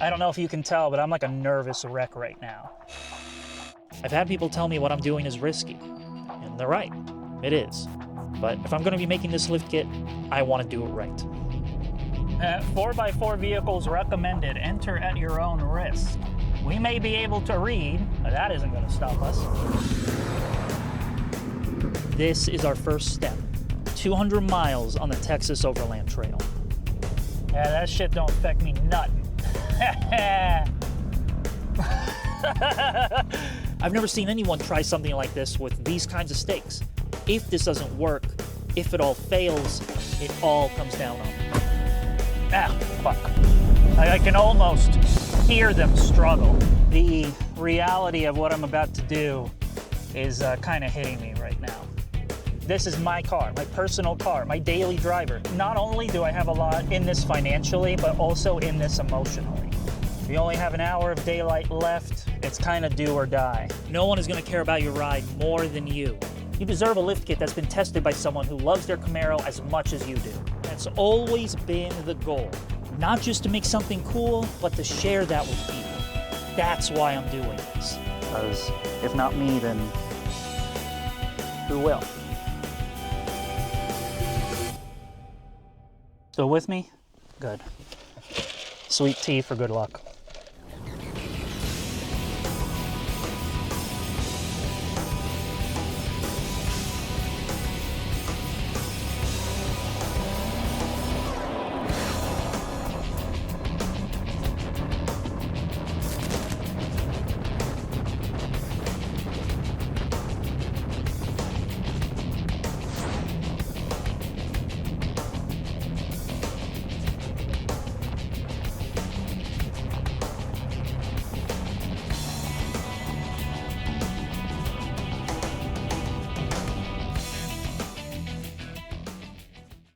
I don't know if you can tell, but I'm like a nervous wreck right now. I've had people tell me what I'm doing is risky, and they're right, it is. But if I'm going to be making this lift kit, I want to do it right. 4x4 vehicles recommended. Enter at your own risk. We may be able to read, but that isn't going to stop us. This is our first step. 200 miles on the Texas Overland Trail. Yeah, that shit don't affect me nothing. I've never seen anyone try something like this with these kinds of stakes. If this doesn't work, if it all fails, it all comes down on me. Ah, fuck. I can almost hear them struggle. The reality of what I'm about to do is kind of hitting me right now. This is my car, my personal car, my daily driver. Not only do I have a lot in this financially, but also in this emotionally. We only have an hour of daylight left. It's kind of do or die. No one is going to care about your ride more than you. You deserve a lift kit that's been tested by someone who loves their Camaro as much as you do. That's always been the goal. Not just to make something cool, but to share that with people. That's why I'm doing this. Because if not me, then who will? Still with me? Good. Sweet tea for good luck.